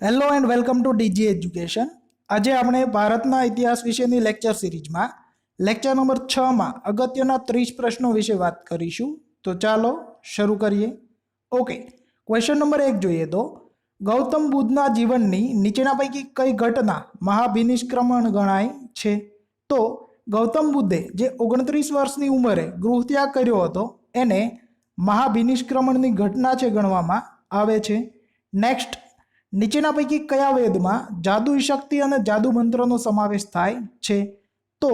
Hello and welcome to DG education. આજે આપણે ભારતના ઇતિહાસ વિશેની લેક્ચર સિરીઝમાં લેક્ચર નંબર 6માં અગત્યના 30 પ્રશ્નો વિશે વાત કરીશું। તો ચાલો શરૂ કરીએ। ઓકે, ક્વેશ્ચન નંબર 1 જોઈએ તો ગૌતમ બુદ્ધના જીવનની નીચેના પૈકી કઈ ઘટના મહાભિનિષ્ક્રમણ ગણાય છે? તો ગૌતમ બુદ્ધે જે 29 વર્ષની ઉંમરે ગૃહત્યાગ કર્યો હતો એને મહાભિનિષ્ક્રમણની ઘટના છે ગણવામાં આવે છે। નેક્સ્ટ, નીચેના પૈકી કયા વેદમાં જાદુઈ શક્તિ અને જાદુ મંત્રનો સમાવેશ થાય છે? તો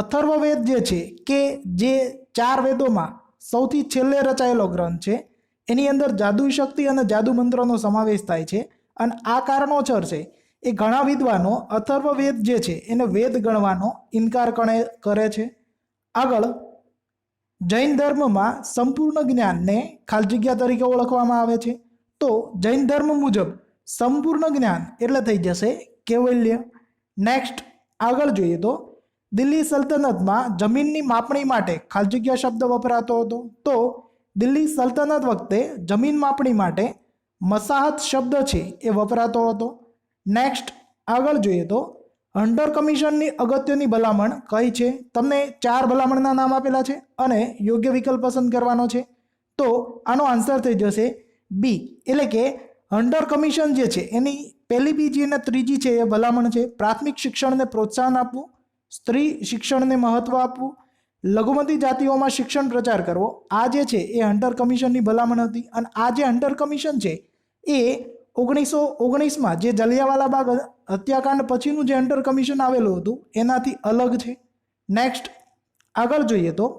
અથર્વવેદ જે છે કે જે 4 વેદોમાં સૌથી છેલ્લે રચાયેલો ગ્રંથ છે એની અંદર જાદુઈ શક્તિ અને જાદુ મંત્રનો સમાવેશ થાય છે। અને આ કારણોસર છે એ ઘણા વિદ્વાનો અથર્વવેદ જે છે એને વેદ ગણવાનો ઇનકાર કરે છે। આગળ, જૈન ધર્મમાં સંપૂર્ણ જ્ઞાનને ખાલી જગ્યા તરીકે ઓળખવામાં આવે છે। તો જૈન ધર્મ મુજબ સંપૂર્ણ જ્ઞાન એટલે થઈ જશે કૈવલ્ય। નેક્સ્ટ, આગળ જોઈએ તો દિલ્હી સલ્તનતમાં જમીનની માપણી માટે ખાલી જગ્યા શબ્દ વપરાતો હતો। તો દિલ્હી સલ્તનત વખતે જમીન માપણી માટે મસાહત શબ્દ છે એ વપરાતો હતો। નેક્સ્ટ, આગળ જોઈએ તો હન્ટર કમિશનની અગત્યની ભલામણ કઈ છે? તમને 4 ભલામણના નામ આપેલા છે અને યોગ્ય વિકલ્પ પસંદ કરવાનો છે। તો આનો આન્સર થઈ જશે બી, એટલે કે હન્ટર કમિશન જે છે એની પહેલી, બીજી અને ત્રીજી છે એ ભલામણ છે પ્રાથમિક શિક્ષણને પ્રોત્સાહન આપવું, સ્ત્રી શિક્ષણને મહત્વ આપવું, લઘુમતી જાતિઓમાં શિક્ષણ પ્રચાર કરવો। આ જે છે એ હન્ટર કમિશનની ભલામણ હતી। અને આ જે હન્ટર કમિશન છે એ 1919માં જે જલિયાવાલા બાગ હત્યાકાંડ પછીનું જે હન્ટર કમિશન આવેલું હતું એનાથી અલગ છે। નેક્સ્ટ, આગળ જોઈએ તો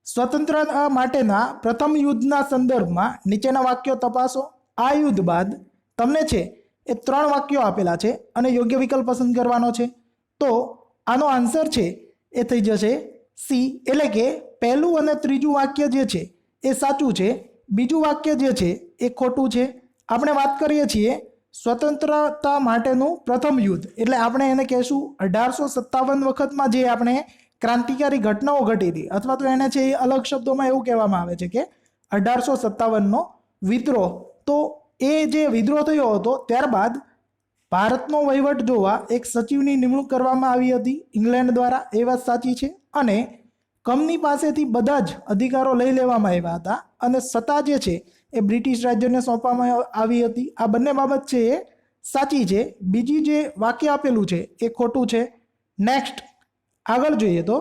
સ્વતંત્રતા માટેના પ્રથમ યુદ્ધના સંદર્ભમાં નીચેના વાક્યો તપાસો। આ યુદ્ધ બાદ તમને છે એ 3 વાક્યો આપેલા છે અને યોગ્ય વિકલ્પ પસંદ કરવાનો છે। તો આનો આન્સર છે એ થઈ જશે સી, એટલે કે પહેલું અને ત્રીજું વાક્ય જે છે એ સાચું છે, બીજું વાક્ય જે છે એ ખોટું છે। આપણે વાત કરીએ છીએ સ્વતંત્રતા માટેનું પ્રથમ યુદ્ધ, એટલે આપણે એને કહેશું 1857 વખતમાં જે આપણે ક્રાંતિકારી ઘટનાઓ ઘટી હતી, અથવા તો એને છે એ અલગ શબ્દોમાં એવું કહેવામાં આવે છે કે 1857નો વિદ્રોહ। તો એ જે વિદ્રોહ થયો હતો ત્યારબાદ ભારતનો વહીવટ જોવા એક સચિવની નિમણૂક કરવામાં આવી હતી ઇંગ્લેન્ડ દ્વારા, એ વાત સાચી છે। અને કંપની પાસેથી બધા જ અધિકારો લઈ લેવામાં આવ્યા હતા અને સત્તા જે છે એ બ્રિટિશ રાજ્યને સોંપવામાં આવી હતી। આ બંને બાબત છે એ સાચી છે, બીજી જે વાક્ય આપેલું છે એ ખોટું છે। નેક્સ્ટ, આગળ જોઈએ તો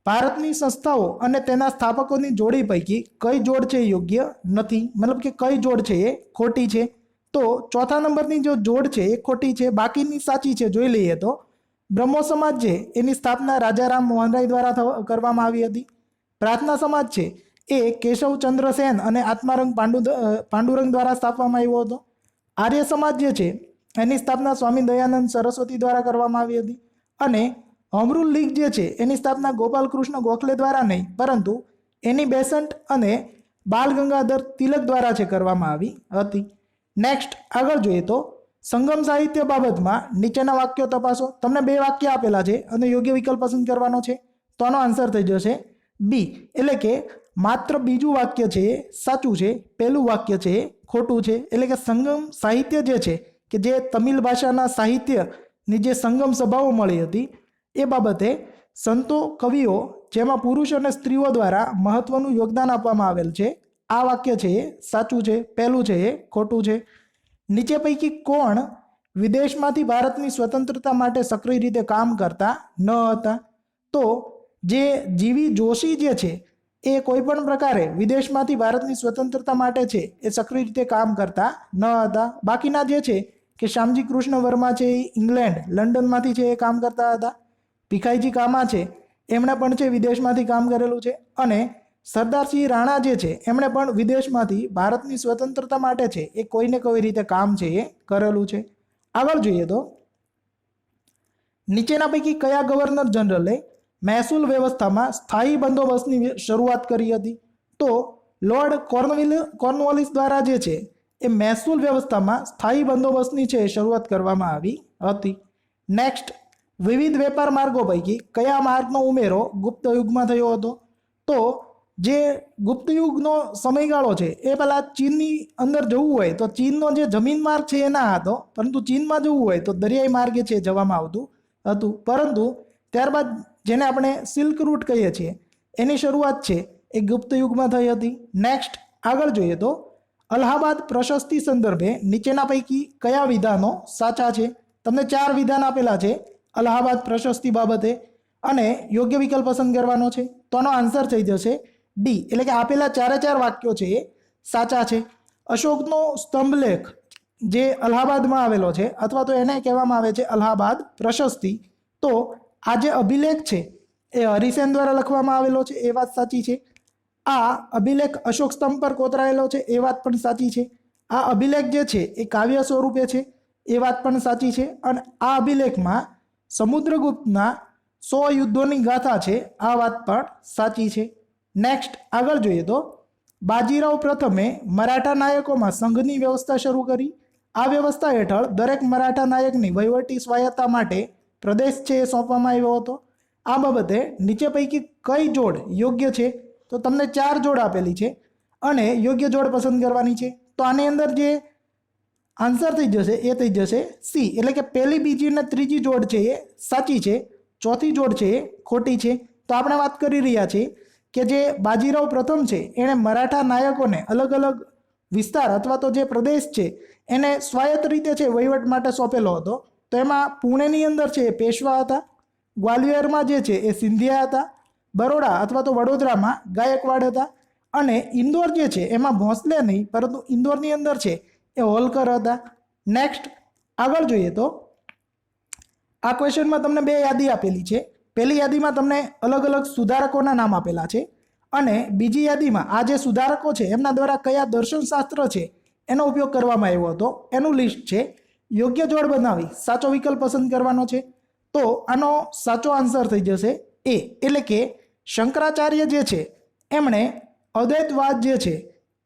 ભારતની સંસ્થાઓ અને તેના સ્થાપકોની જોડી પૈકી કઈ જોડ છે યોગ્ય નથી, મતલબ કે કઈ જોડ છે એ ખોટી છે? તો ચોથા નંબરની જો જોડ છે એ ખોટી છે, બાકીની સાચી છે। જોઈ લઈએ તો બ્રહ્મો સમાજ છે એની સ્થાપના રાજારામ મોહનરાય દ્વારા કરવામાં આવી હતી। પ્રાર્થના સમાજ છે એ કેશવચંદ્ર સેન અને આત્મારંગ પાંડુરંગ દ્વારા સ્થાપવામાં આવ્યો હતો। આર્ય સમાજ જે છે એની સ્થાપના સ્વામી દયાનંદ સરસ્વતી દ્વારા કરવામાં આવી હતી। અને હોમ રૂલ લીગ જે છે એની સ્થાપના ગોપાલ કૃષ્ણ ગોખલે દ્વારા નહીં, પરંતુ એની બેસન્ટ અને બાલ ગંગાધર તિલક દ્વારા છે કરવામાં આવી હતી। નેક્સ્ટ, આગળ જોઈએ તો સંગમ સાહિત્ય બાબતમાં નીચેના વાક્યો તપાસો। તમને 2 વાક્ય આપેલા છે અને યોગ્ય વિકલ્પ પસંદ કરવાનો છે। તો આનો આન્સર થઈ જશે બી, એટલે કે માત્ર બીજું વાક્ય છે એ સાચું છે, પહેલું વાક્ય છે એ ખોટું છે। એટલે કે સંગમ સાહિત્ય જે છે કે જે તમિલ ભાષાના સાહિત્યની જે સંગમ સભાઓ મળી હતી એ બાબતે સંતો કવિઓ જેમાં પુરુષ અને સ્ત્રીઓ દ્વારા મહત્વનું યોગદાન આપવામાં આવેલ છે, આ વાક્ય છે એ સાચું છે, પહેલું છે એ ખોટું છે। નીચે પૈકી કોણ વિદેશમાંથી ભારતની સ્વતંત્રતા માટે સક્રિય રીતે કામ કરતા ન હતા? તો જે જીવી જોશી જે છે એ કોઈ પણ પ્રકારે વિદેશમાંથી ભારતની સ્વતંત્રતા માટે છે એ સક્રિય રીતે કામ કરતા ન હતા। બાકીના જે છે કે શ્યામજી કૃષ્ણ વર્મા છે એ ઇંગ્લેન્ડ લંડનમાંથી છે એ કામ કરતા હતા। ભીખાઈજી કામા છે એમણે પણ છે વિદેશમાંથી કામ કરેલું છે। અને સરદારસિંહ રાણા જે છે એમણે પણ વિદેશમાંથી ભારતની સ્વતંત્રતા માટે છે એ કોઈને કોઈ રીતે કામ છે એ કરેલું છે। આગળ જોઈએ તો નીચેના પૈકી કયા ગવર્નર જનરલે મહેસૂલ વ્યવસ્થામાં સ્થાયી બંદોબસ્તની શરૂઆત કરી હતી? તો લોર્ડ કોર્નવોલિસ દ્વારા જે છે એ મહેસૂલ વ્યવસ્થામાં સ્થાયી બંદોબસ્તની છે શરૂઆત કરવામાં આવી હતી। નેક્સ્ટ, વિવિધ વેપાર માર્ગો પૈકી કયા માર્ગનો ઉમેરો ગુપ્ત યુગમાં થયો હતો? તો જે ગુપ્ત યુગનો સમયગાળો છે એ પહેલાં ચીનની અંદર જવું હોય તો ચીનનો જે જમીન માર્ગ છે એ ના હતો, પરંતુ ચીનમાં જવું હોય તો દરિયાઈ માર્ગે છે જવામાં આવતું હતું. પરંતુ ત્યારબાદ જેને આપણે સિલ્ક રૂટ કહીએ છીએ એની શરૂઆત છે એ ગુપ્ત યુગમાં થઈ હતી. નેક્સ્ટ આગળ જોઈએ તો અલ્હાબાદ પ્રશસ્તિ સંદર્ભે નીચેના પૈકી કયા વિધાનો સાચા છે? તમને 4 વિધાન આપેલા છે અલ્હાબાદ પ્રશસ્તિ બાબતે અને યોગ્ય વિકલ્પ પસંદ કરવાનો છે. તો આનો આન્સર થઈ જશે ડી, એટલે કે આપેલા 4 વાક્યો છે એ સાચા છે. અશોકનો સ્તંભલેખ જે અલ્હાબાદમાં આવેલો છે અથવા તો એને કહેવામાં આવે છે અલ્હાબાદ પ્રશસ્તિ, તો આ જે અભિલેખ છે એ હરિસેન દ્વારા લખવામાં આવેલો છે એ વાત સાચી છે. આ અભિલેખ અશોક સ્તંભ પર કોતરાયેલો છે એ વાત પણ સાચી છે. આ અભિલેખ જે છે એ કાવ્ય સ્વરૂપે છે એ વાત પણ સાચી છે. અને આ અભિલેખમાં સમુદ્રગુપ્તના 100 યુદ્ધોની ગાથા છે આ વાત પણ સાચી છે. નેક્સ્ટ આગળ જોઈએ તો બાજીરાવ પ્રથમે મરાઠા નાયકોમાં સંઘની વ્યવસ્થા શરૂ કરી. આ વ્યવસ્થા હેઠળ દરેક મરાઠા નાયકની વહીવટી સ્વાયત્તા માટે પ્રદેશ છે એ સોંપવામાં આવ્યો હતો. આ બાબતે નીચે પૈકી કઈ જોડ યોગ્ય છે? તો તમને 4 જોડ આપેલી છે અને યોગ્ય જોડ પસંદ કરવાની છે. તો આની અંદર જે આન્સર થઈ જશે એ થઈ જશે સી, એટલે કે પહેલી, બીજી અને ત્રીજી જોડ છે એ સાચી છે, ચોથી જોડ છે એ ખોટી છે. તો આપણે વાત કરી રહ્યા છીએ કે જે બાજીરાવ પ્રથમ છે એણે મરાઠા નાયકોને અલગ અલગ વિસ્તાર અથવા તો જે પ્રદેશ છે એને સ્વાયત્ત રીતે છે વહીવટ માટે સોંપેલો હતો. તો એમાં પુણેની અંદર છે એ પેશવા હતા, ગ્વાલિયરમાં જે છે એ સિંધિયા હતા, બરોડા અથવા તો વડોદરામાં ગાયકવાડ હતા અને ઇન્દોર જે છે એમાં ભોંસલે નહીં પરંતુ ઇન્દોરની અંદર છે એ હોલકર હતા. નેક્સ્ટ આગળ જોઈએ તો આ ક્વેશ્ચનમાં તમને 2 યાદી આપેલી છે. પહેલી યાદીમાં તમને અલગ અલગ સુધારકોના નામ આપેલા છે અને બીજી યાદીમાં આ જે સુધારકો છે એમના દ્વારા કયા દર્શનશાસ્ત્ર છે એનો ઉપયોગ કરવામાં આવ્યો હતો એનું લિસ્ટ છે. યોગ્ય જોડ બનાવી સાચો વિકલ્પ પસંદ કરવાનો છે. તો આનો સાચો આન્સર થઈ જશે એ, એટલે કે શંકરાચાર્ય જે છે એમણે અદ્વૈતવાદ જે છે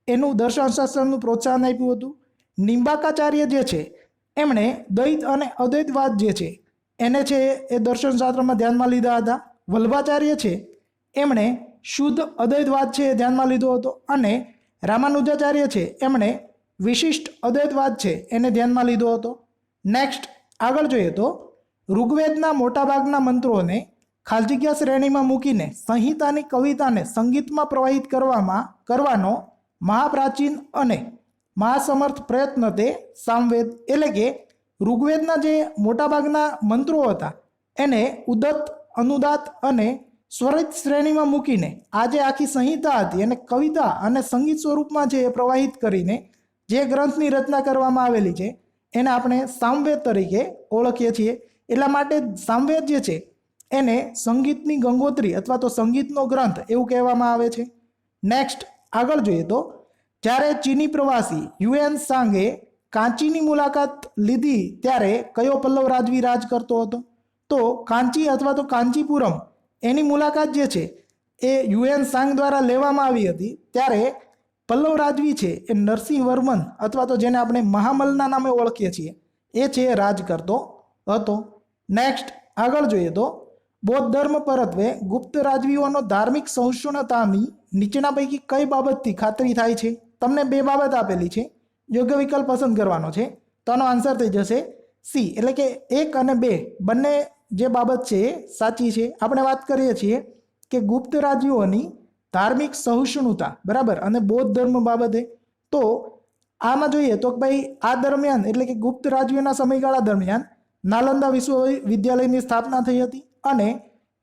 એનું દર્શનશાસ્ત્રનું પ્રોત્સાહન આપ્યું હતું. નિંબાકાચાર્ય જે છે એમણે દ્વૈત અને અદ્વૈતવાદ જે છે એને છે એ દર્શનશાસ્ત્રમાં ધ્યાનમાં લીધા હતા. વલ્ભાચાર્ય છે એમણે શુદ્ધ અદ્વૈતવાદ છે એ ધ્યાનમાં લીધો હતો અને રામાનુજાચાર્ય છે એમણે વિશિષ્ટ અદ્વૈતવાદ છે એને ધ્યાનમાં લીધો હતો. નેક્સ્ટ આગળ જોઈએ તો ઋગ્વેદના મોટાભાગના મંત્રોને ખાલી જગ્યા શ્રેણીમાં મૂકીને સંહિતાની કવિતાને સંગીતમાં પ્રવાહિત કરવાનો મહાપ્રાચીન અને મહાસમર્થ પ્રયત્ન તે સામવેદ, એટલે કે ઋગ્વેદના જે મોટાભાગના મંત્રો હતા એને ઉદત્ત, અનુદાત અને સ્વરિત શ્રેણીમાં મૂકીને આ જે આખી સંહિતા હતી એને કવિતા અને સંગીત સ્વરૂપમાં છે એ પ્રવાહિત કરીને જે ગ્રંથની રચના કરવામાં આવેલી છે એને આપણે સામવેદ તરીકે ઓળખીએ છીએ. એટલા માટે સામવેદ જે છે એને સંગીતની ગંગોત્રી અથવા તો સંગીતનો ગ્રંથ એવું કહેવામાં આવે છે. નેક્સ્ટ આગળ જોઈએ તો જ્યારે ચીની પ્રવાસી યુએન સાંગે કાંચીની મુલાકાત લીધી ત્યારે કયો પલ્લવ રાજવી રાજ કરતો હતો? તો કાંચી અથવા તો કાંચીપુરમ એની મુલાકાત જે છે એ યુએન સાંગ દ્વારા લેવામાં આવી હતી ત્યારે પલ્લવ રાજવી છે એ નરસિંહ વર્મન અથવા તો જેને આપણે મહામલના નામે ઓળખીએ છીએ એ છે રાજ કરતો હતો. નેક્સ્ટ આગળ જોઈએ તો બૌદ્ધ ધર્મ પરત્વે ગુપ્ત રાજવીઓનો ધાર્મિક સહિષ્ણુતાની નીચેના પૈકી કઈ બાબતથી ખાતરી થાય છે? તમને 2 બાબત આપેલી છે, યોગ્ય વિકલ્પ પસંદ કરવાનો છે. તો આનો આન્સર થઈ જશે સી, એટલે કે 1 અને 2 બંને જે બાબત છે એ સાચી છે. આપણે વાત કરીએ છીએ કે ગુપ્ત રાજવીઓની ધાર્મિક સહિષ્ણુતા, બરાબર, અને બૌદ્ધ ધર્મ બાબતે. તો આમાં જોઈએ તો ભાઈ આ દરમિયાન એટલે કે ગુપ્ત રાજવીઓના સમયગાળા દરમિયાન નાલંદા વિશ્વવિદ્યાલયની સ્થાપના થઈ હતી અને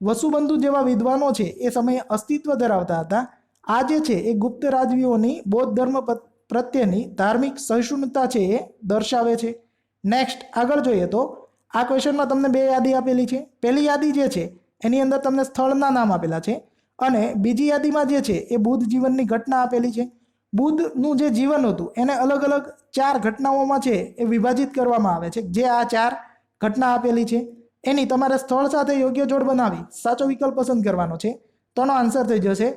વસુબંધુ જેવા વિદ્વાનો છે એ સમયે અસ્તિત્વ ધરાવતા હતા. આ જે છે એ ગુપ્ત રાજવીઓની બૌદ્ધ ધર્મ પ્રત્યેની ધાર્મિક સહિષ્ણુતા છે એ દર્શાવે છે. નેક્સ્ટ આગળ જોઈએ તો આ ક્વેશ્ચનમાં તમને 2 યાદી આપેલી છે. પહેલી યાદી જે છે એની અંદર તમને સ્થળના નામ આપેલા છે અને બીજી યાદીમાં જે છે એ બુદ્ધ જીવનની ઘટના આપેલી છે. બુદ્ધનું જે જીવન હતું એને અલગ અલગ 4 ઘટનાઓમાં છે એ વિભાજિત કરવામાં આવે છે. જે આ 4 ઘટના આપેલી છે એની તમારે સ્થળ સાથે યોગ્ય જોડ બનાવી સાચો વિકલ્પ પસંદ કરવાનો છે. તો આનો આન્સર થઈ જશે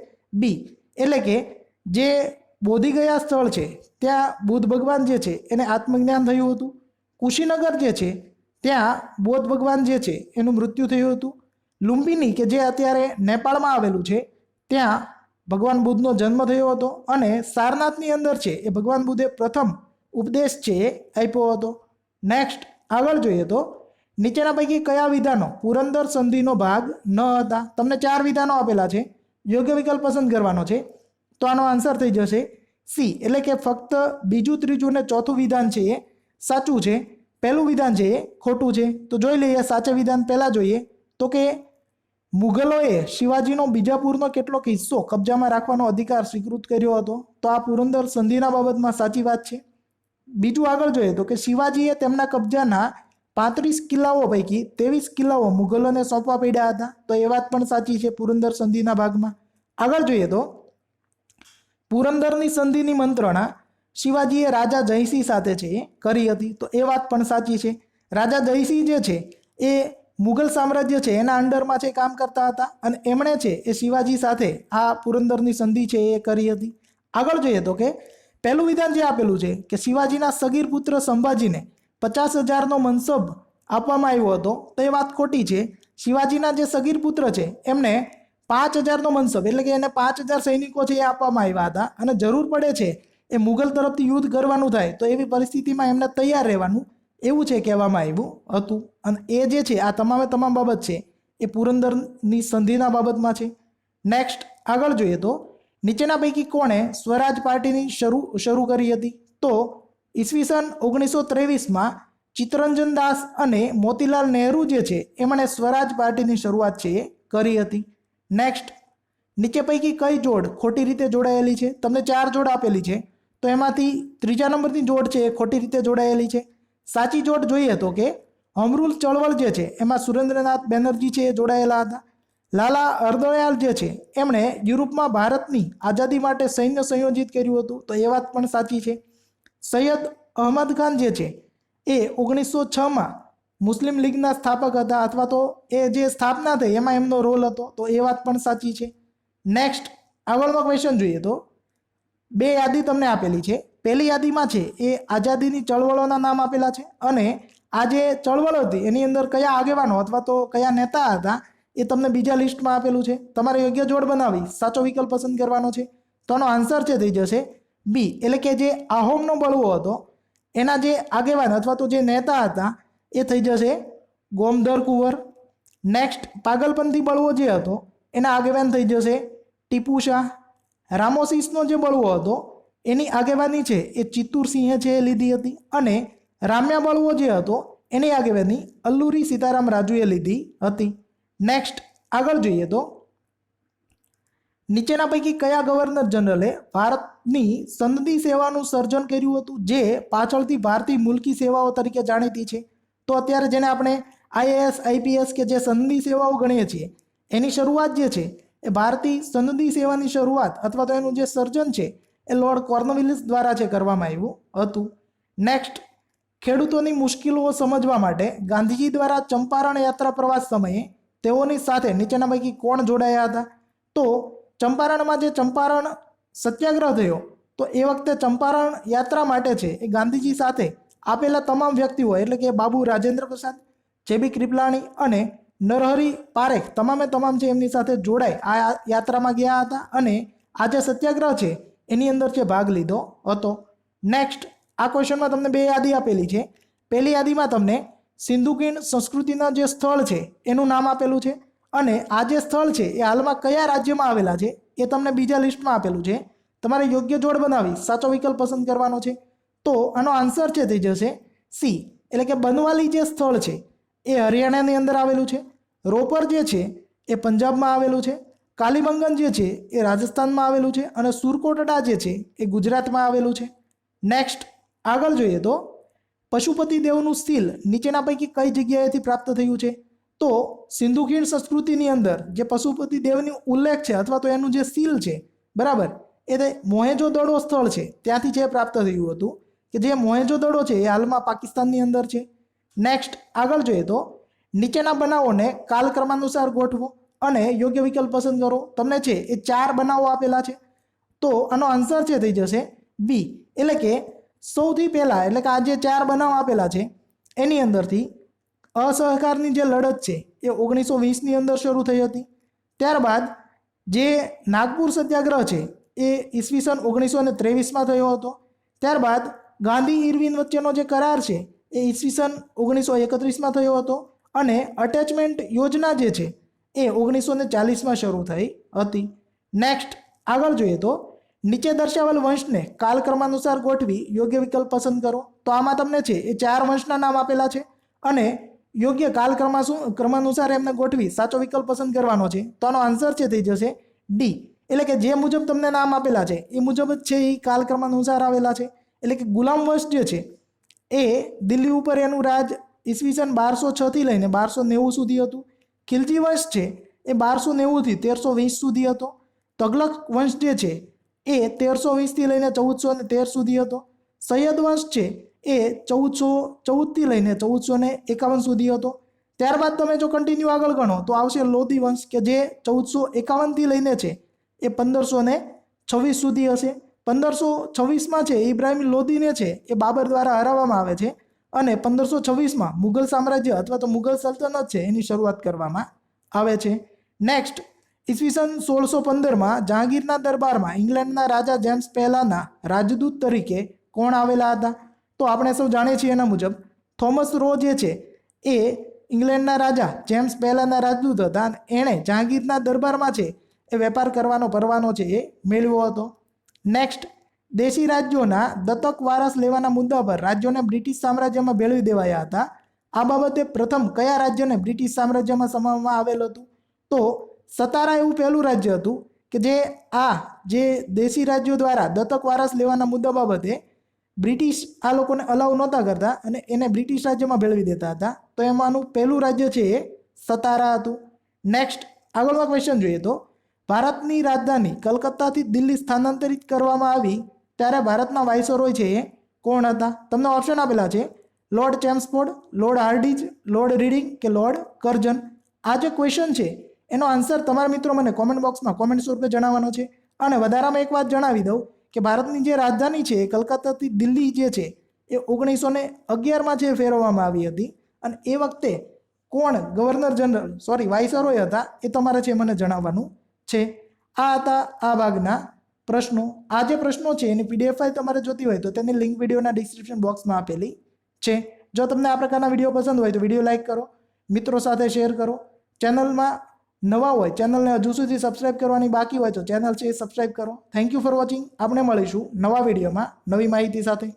બી, એટલે કે જે બોધિગયા સ્થળ છે ત્યાં બુદ્ધ ભગવાન જે છે એને આત્મજ્ઞાન થયું હતું. કુશીનગર જે છે ત્યાં બૌદ્ધ ભગવાન જે છે એનું મૃત્યુ થયું હતું. લુંબિની કે જે અત્યારે નેપાળમાં આવેલું છે ત્યાં ભગવાન બુદ્ધનો જન્મ થયો હતો અને સારનાથની અંદર છે એ ભગવાન બુદ્ધે પ્રથમ ઉપદેશ છે એ આપ્યો હતો. નેક્સ્ટ આગળ જોઈએ તો નીચેના પૈકી કયા વિધાનો પુરંદર સંધિનો ભાગ ન હતા? તમને 4 વિધાનો આપેલા છે, યોગ્ય વિકલ્પ પસંદ કરવાનો છે. તો આનો આન્સર થઈ જશે સી, એટલે કે ફક્ત બીજું, ત્રીજું અને ચોથું વિધાન છે એ સાચું છે, પહેલું વિધાન છે એ ખોટું છે. તો જોઈ લઈએ સાચા વિધાન પહેલાં જોઈએ તો કે મુગલોએ શિવાજીનો બીજાપુરનો કેટલોક હિસ્સો કબજામાં રાખવાનો અધિકાર સ્વીકૃત કર્યો હતો. તો આ પુરંદર સંધિના બાબતમાં સાચી વાત છે. બીજું આગળ જોઈએ તો કે શિવાજીએ તેમના કબજાના 35 કિલ્લાઓ પૈકી 23 કિલ્લાઓ મુગલોને સોંપવા પડ્યા હતા. તો એ વાત પણ સાચી છે પુરંદર સંધિના ભાગમાં. આગળ જોઈએ તો પુરંદરની સંધિની મંત્રણા શિવાજીએ રાજા જયસિંહ સાથે છે એ કરી હતી. તો એ વાત પણ સાચી છે. રાજા જયસિંહ જે છે એ મુગલ સામ્રાજ્ય છે એના અંડરમાં છે કામ કરતા હતા અને એમણે છે એ શિવાજી સાથે આ પુરંદરની સંધિ છે એ કરી હતી. આગળ જોઈએ તો કે પહેલું વિધાન જે આપેલું છે કે શિવાજીના સગીર પુત્ર સંભાજીને 50,000નો મનસબ આપવામાં આવ્યો હતો. તો એ વાત ખોટી છે. શિવાજીના જે સગીર પુત્ર છે એમને 5,000નો મનસબ એટલે કે એને 5,000 સૈનિકો છે એ આપવામાં આવ્યા હતા અને જરૂર પડે છે એ મુગલ તરફથી યુદ્ધ કરવાનું થાય તો એવી પરિસ્થિતિમાં એમને તૈયાર રહેવાનું એવું છે કહેવામાં આવ્યું હતું. અને એ જે છે આ તમામે તમામ બાબત છે એ પુરંદરની સંધિના બાબતમાં છે. નેક્સ્ટ આગળ જોઈએ તો નીચેના પૈકી કોણે સ્વરાજ પાર્ટીની શરૂ કરી હતી? તો ઈસવીસન 1923માં ચિત્તરંજન દાસ અને મોતીલાલ નહેરુ જે છે એમણે સ્વરાજ પાર્ટીની શરૂઆત છે એ કરી હતી. નેક્સ્ટ નીચે પૈકી કઈ જોડ ખોટી રીતે જોડાયેલી છે? તમને 4 જોડ આપેલી છે તો એમાંથી ત્રીજા નંબરની જોડ છે એ ખોટી રીતે જોડાયેલી છે. સાચી જોડ જોઈએ તો કે હમરૂલ ચળવળ જે છે એમાં સુરેન્દ્રનાથ બેનર્જી છે એ જોડાયેલા હતા. લાલા હરદયાલ જે છે એમણે યુરોપમાં ભારતની આઝાદી માટે સૈન્ય સંયોજિત કર્યું હતું. તો એ વાત પણ સાચી છે. સૈયદ અહમદ ખાન જે છે એ 1906માં મુસ્લિમ લીગના સ્થાપક હતા અથવા તો એ જે સ્થાપના થઈ એમાં એમનો રોલ હતો. તો એ વાત પણ સાચી છે. નેક્સ્ટ આગળનો ક્વેશ્ચન જોઈએ તો 2 યાદી તમને આપેલી છે. પહેલી યાદીમાં છે એ આઝાદીની ચળવળોના નામ આપેલા છે અને આ જે ચળવળ હતી એની અંદર કયા આગેવાનો અથવા તો કયા નેતા હતા એ તમને બીજા લિસ્ટમાં આપેલું છે. તમારે યોગ્ય જોડ બનાવી સાચો વિકલ્પ પસંદ કરવાનો છે. તો આનો આન્સર છે થઈ જશે બી, એટલે કે જે આહોમનો બળવો હતો એના જે આગેવાન અથવા તો જે નેતા હતા એ થઈ જશે ગોમધર કુંવર. નેક્સ્ટ પાગલપંથી બળવો જે હતો એના આગેવાન થઈ જશે ટીપુ શાહ. રામોસીસનો જે બળવો હતો એની આગેવાની છે એ ચિત્તુરસિંહે છે એ લીધી હતી અને રામ્યા બળવો જે હતો એની આગેવાની અલ્લુરી સીતારામ રાજુએ લીધી હતી. નેક્સ્ટ આગળ જોઈએ તો નીચેના પૈકી કયા ગવર્નર જનરલે ભારતની સનદી સેવાનું સર્જન કર્યું હતું જે પાછળથી ભારતીય મુલકી સેવાઓ તરીકે જાણીતી છે? તો અત્યારે જેને આપણે IAS IPS કે જે સનદી સેવાઓ ગણીએ છીએ એની શરૂઆત જે છે એ ભારતીય સનદી સેવાની શરૂઆત અથવા તો એનું જે સર્જન છે એ લોર્ડ કોર્નવેલિસ દ્વારા છે કરવામાં આવ્યું હતું. નેક્સ્ટ ખેડૂતોની મુશ્કેલીઓ સમજવા માટે ગાંધીજી દ્વારા ચંપારણ યાત્રા પ્રવાસ સમયે તેઓની સાથે નીચેના પૈકી કોણ જોડાયા હતા? તો ચંપારણમાં જે ચંપારણ સત્યાગ્રહ થયો તો એ વખતે ચંપારણ યાત્રા માટે છે એ ગાંધીજી સાથે આપેલા તમામ વ્યક્તિઓ એટલે કે બાબુ રાજેન્દ્ર પ્રસાદ, JB કૃપલાણી અને નરહરી પારેખ તમામે તમામ છે એમની સાથે જોડાઈ આ યાત્રામાં ગયા હતા અને આ જે સત્યાગ્રહ છે એની અંદર છે ભાગ લીધો હતો. નેક્સ્ટ આ ક્વેશ્ચનમાં તમને 2 યાદી આપેલી છે. પહેલી યાદીમાં તમને સિંધુકીણ સંસ્કૃતિના જે સ્થળ છે એનું નામ આપેલું છે અને આ જે સ્થળ છે એ હાલમાં કયા રાજ્યમાં આવેલા છે એ તમને બીજા લિસ્ટમાં આપેલું છે. તમારે યોગ્ય જોડ બનાવી સાચો વિકલ્પ પસંદ કરવાનો છે. તો આનો આન્સર છે થઈ જશે સી, એટલે કે બનવાલી જે સ્થળ છે એ હરિયાણાની અંદર આવેલું છે. રોપર જે છે એ પંજાબમાં આવેલું છે. કાલીબંગન જે છે એ રાજસ્થાનમાં આવેલું છે અને સુરકોટડા જે છે એ ગુજરાતમાં આવેલું છે. નેક્સ્ટ આગળ જોઈએ તો પશુપતિ દેવનું સીલ નીચેના પૈકી કઈ જગ્યાએથી પ્રાપ્ત થયું છે? તો સિંધુકીણ સંસ્કૃતિની અંદર જે પશુપતિ દેવની ઉલ્લેખ છે અથવા તો એનું જે સીલ છે બરાબર એ મોહેંજો-દડો સ્થળ છે ત્યાંથી જે પ્રાપ્ત થયું હતું કે જે મોહેંજો-દડો છે એ હાલમાં પાકિસ્તાનની અંદર છે. નેક્સ્ટ આગળ જોઈએ તો નીચેના બનાવોને કાલક્રમાનુસાર ગોઠવો અને યોગ્ય વિકલ્પ પસંદ કરો. તમને છે એ 4 બનાવો આપેલા છે તો આનો આન્સર છે થઈ જશે બી, એટલે કે સૌથી પહેલાં એટલે કે આ જે 4 બનાવ આપેલા છે એની અંદરથી અસહકારની જે લડત છે એ 1920ની અંદર શરૂ થઈ હતી. ત્યારબાદ જે નાગપુર સત્યાગ્રહ છે એ ઈસવીસન 1923માં થયો હતો. ત્યારબાદ ગાંધી ઇરવિન વચ્ચેનો જે કરાર છે એ ઈસવીસન 1931માં થયો હતો અને અટેચમેન્ટ યોજના જે છે એ 1940માં શરૂ થઈ હતી. નેક્સ્ટ આગળ જોઈએ તો નીચે દર્શાવેલ વંશને કાલક્રમાનુસાર ગોઠવી યોગ્ય વિકલ્પ પસંદ કરો. તો આમાં તમને છે એ 4 વંશના નામ આપેલા છે અને યોગ્ય ક્રમાનુસાર એમને ગોઠવી સાચો વિકલ્પ પસંદ કરવાનો છે. તો આનો આન્સર છે થઈ જશે ડી. એટલે કે જે મુજબ તમને નામ આપેલા છે એ મુજબ જ છે એ કાલક્રમાનુસાર આવેલા છે. એટલે કે ગુલામ વંશ જે છે એ દિલ્હી ઉપર એનું રાજ ઈસવીસન 1206 થી લઈને 1290 સુધી હતું. ખિલજી વંશ છે એ 1290 થી 1320 સુધી હતો. તગલક વંશ જે છે એ 1320 થી લઈને 1413 સુધી હતો. સૈયદ વંશ છે એ 1414 થી લઈને 1451 સુધી હતો. ત્યારબાદ તમે જો કન્ટિન્યુ આગળ ગણો તો આવશે લોધી વંશ કે જે 1451 થી લઈને છે એ 1526 સુધી હશે. 1526માં છે ઇબ્રાહિમ લોધીને છે એ બાબર દ્વારા હરાવવામાં આવે છે અને 1526માં મુઘલ સામ્રાજ્ય અથવા તો મુઘલ સલ્તનત છે એની શરૂઆત કરવામાં આવે છે. નેક્સ્ટ ઈસવીસન 1615માં જહાંગીરના દરબારમાં ઇંગ્લેન્ડના રાજા જેમ્સ પહેલાના રાજદૂત તરીકે કોણ આવેલા હતા? તો આપણે સૌ જાણીએ છીએ એના મુજબ થોમસ રો જે છે એ ઇંગ્લેન્ડના રાજા જેમ્સ પહેલાના રાજદૂત હતા અને એણે જહાંગીરના દરબારમાં છે એ વેપાર કરવાનો પરવાનો છે એ મેળવ્યો હતો. નેક્સ્ટ દેશી રાજ્યોના દત્તક વારસ લેવાના મુદ્દા પર રાજ્યોને બ્રિટિશ સામ્રાજ્યમાં ભેળવી દેવાયા હતા. આ બાબતે પ્રથમ કયા રાજ્યને બ્રિટિશ સામ્રાજ્યમાં સમાવવામાં આવેલ હતું? તો સતારા એવું પહેલું રાજ્ય હતું કે જે દેશી રાજ્યો દ્વારા દત્તક વારસ લેવાના મુદ્દા બાબતે બ્રિટિશ આ લોકોને અલાઉ નહોતા કરતા અને એને બ્રિટિશ રાજ્યમાં ભેળવી દેતા હતા. તો એમાંનું પહેલું રાજ્ય છે એ સતારા હતું. નેક્સ્ટ આગળનો ક્વેશ્ચન જોઈએ તો ભારતની રાજધાની કલકત્તાથી દિલ્હી સ્થાનાંતરિત કરવામાં આવી ત્યારે ભારતના વાઇસરોય છે એ કોણ હતા? તમને ઓપ્શન આપેલા છે લોર્ડ ચેમ્સફોર્ડ, લોર્ડ હાર્ડિંજ, લોર્ડ રીડિંગ કે લોર્ડ કર્જન. આ જે ક્વેશ્ચન છે એનો આન્સર તમારા મિત્રો મને કોમેન્ટ બોક્સમાં કોમેન્ટ સ્વરૂપે જણાવવાનો છે. અને વધારામાં એક વાત જણાવી દઉં કે ભારતની જે રાજધાની છે એ કલકત્તાથી દિલ્હી જે છે એ 1911માં છે ફેરવવામાં આવી હતી અને એ વખતે કોણ ગવર્નર જનરલ વાઇસરોય હતા એ તમારે છે મને જણાવવાનું છે. આ હતા આ ભાગના પ્રશ્નો. આ જે પ્રશ્નો છે એની PDF ફાઇલ તમારે જોતી હોય તો તેની લિંક વિડીયોના ડિસ્ક્રિપ્શન બોક્સમાં આપેલી છે. જો તમને આ પ્રકારના વિડીયો પસંદ હોય તો વિડીયો લાઇક કરો, મિત્રો સાથે શેર કરો. ચેનલમાં નવા હોય ચેનલને હજુ સુધી સબસ્ક્રાઇબ કરવાની બાકી હોય તો ચેનલ છે એ સબસ્ક્રાઇબ કરો. Thank you for watching. આપણે મળીશું નવા વિડીયોમાં નવી માહિતી સાથે.